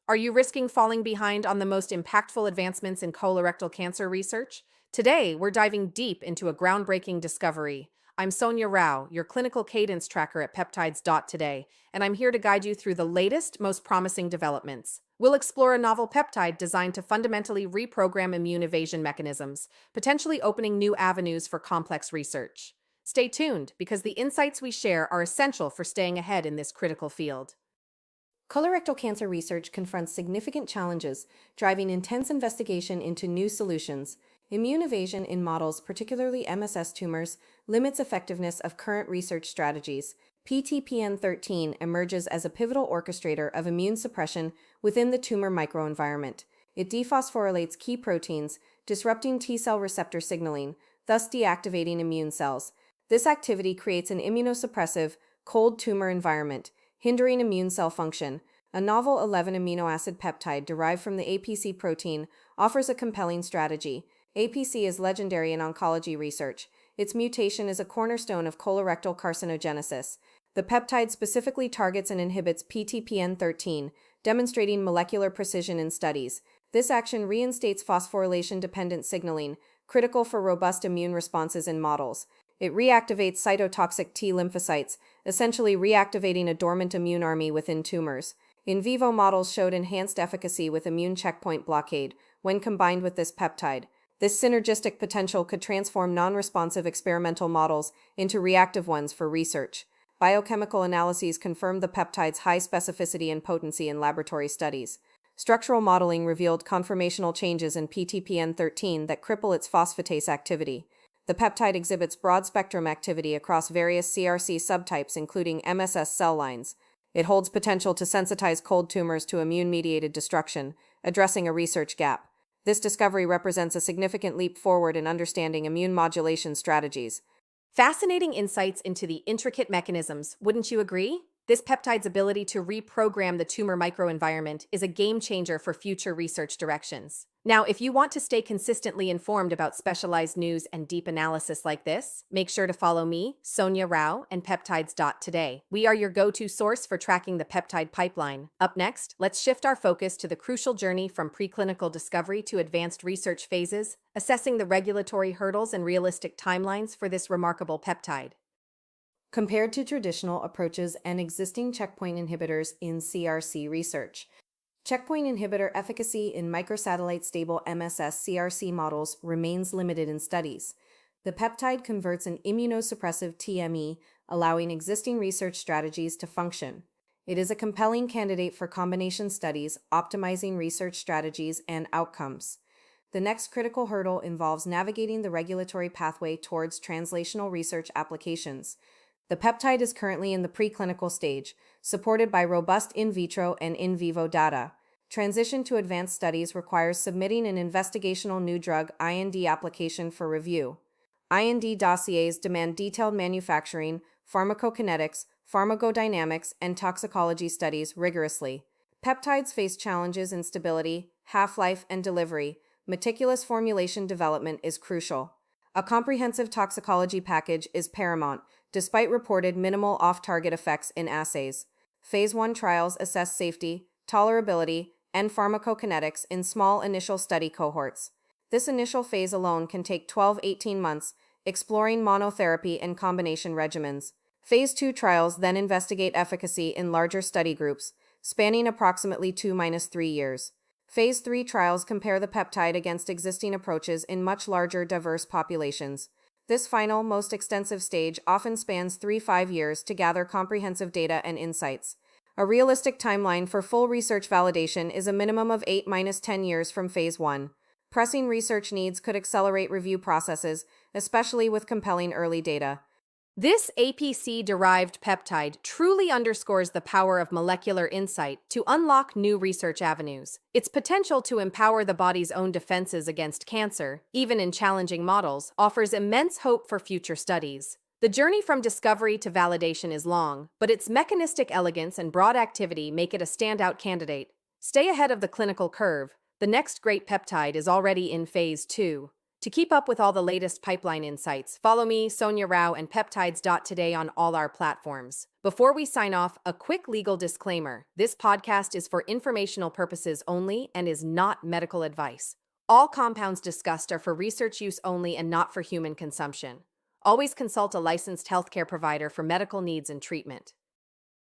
Are you risking falling behind on the most impactful advancements in colorectal cancer research? Today, we're diving deep into a groundbreaking discovery. I'm Sonia Rao, your clinical cadence tracker at peptides.today, and I'm here to guide you through the latest, most promising developments. We'll explore a novel peptide designed to fundamentally reprogram immune evasion mechanisms, potentially opening new avenues for complex research. Stay tuned, because the insights we share are essential for staying ahead in this critical field. Colorectal cancer research confronts significant challenges, driving intense investigation into new solutions. Immune evasion in models, particularly MSS tumors, limits effectiveness of current research strategies. PTPN13 emerges as a pivotal orchestrator of immune suppression within the tumor microenvironment. It dephosphorylates key proteins, disrupting T-cell receptor signaling, thus deactivating immune cells. This activity creates an immunosuppressive, cold tumor environment, hindering immune cell function. A novel 11 amino acid peptide derived from the APC protein offers a compelling strategy. APC is legendary in oncology research. Its mutation is a cornerstone of colorectal carcinogenesis. The peptide specifically targets and inhibits PTPN13, demonstrating molecular precision in studies. This action reinstates phosphorylation-dependent signaling, critical for robust immune responses in models. It reactivates cytotoxic T lymphocytes, essentially reactivating a dormant immune army within tumors. In vivo models showed enhanced efficacy with immune checkpoint blockade when combined with this peptide. This synergistic potential could transform non-responsive experimental models into reactive ones for research. Biochemical analyses confirmed the peptide's high specificity and potency in laboratory studies. Structural modeling revealed conformational changes in PTPN13 that cripple its phosphatase activity. The peptide exhibits broad-spectrum activity across various CRC subtypes, including MSS cell lines. It holds potential to sensitize cold tumors to immune-mediated destruction, addressing a research gap. This discovery represents a significant leap forward in understanding immune modulation strategies. Fascinating insights into the intricate mechanisms, wouldn't you agree? This peptide's ability to reprogram the tumor microenvironment is a game changer for future research directions. Now, if you want to stay consistently informed about specialized news and deep analysis like this, make sure to follow me, Sonia Rao, and peptides.today. We are your go-to source for tracking the peptide pipeline. Up next, let's shift our focus to the crucial journey from preclinical discovery to advanced research phases, assessing the regulatory hurdles and realistic timelines for this remarkable peptide. Compared to traditional approaches and existing checkpoint inhibitors in CRC research, checkpoint inhibitor efficacy in microsatellite stable MSS CRC models remains limited in studies. The peptide converts an immunosuppressive TME, allowing existing research strategies to function. It is a compelling candidate for combination studies, optimizing research strategies and outcomes. The next critical hurdle involves navigating the regulatory pathway towards translational research applications. The peptide is currently in the preclinical stage, supported by robust in vitro and in vivo data. Transition to advanced studies requires submitting an investigational new drug IND application for review. IND dossiers demand detailed manufacturing, pharmacokinetics, pharmacodynamics, and toxicology studies rigorously. Peptides face challenges in stability, half-life, and delivery. Meticulous formulation development is crucial. A comprehensive toxicology package is paramount, despite reported minimal off-target effects in assays. Phase 1 trials assess safety, tolerability, and pharmacokinetics in small initial study cohorts. This initial phase alone can take 12–18 months, exploring monotherapy and combination regimens. Phase 2 trials then investigate efficacy in larger study groups, spanning approximately 2–3 years. Phase 3 trials compare the peptide against existing approaches in much larger, diverse populations. This final, most extensive stage often spans 3–5 years to gather comprehensive data and insights. A realistic timeline for full research validation is a minimum of 8–10 years from Phase 1. Pressing research needs could accelerate review processes, especially with compelling early data. This APC-derived peptide truly underscores the power of molecular insight to unlock new research avenues. Its potential to empower the body's own defenses against cancer, even in challenging models, offers immense hope for future studies. The journey from discovery to validation is long, but its mechanistic elegance and broad activity make it a standout candidate. Stay ahead of the clinical curve. The next great peptide is already in Phase 2. To keep up with all the latest pipeline insights, follow me, Sonia Rao, and peptides.today on all our platforms. Before we sign off, a quick legal disclaimer. This podcast is for informational purposes only and is not medical advice. All compounds discussed are for research use only and not for human consumption. Always consult a licensed healthcare provider for medical needs and treatment.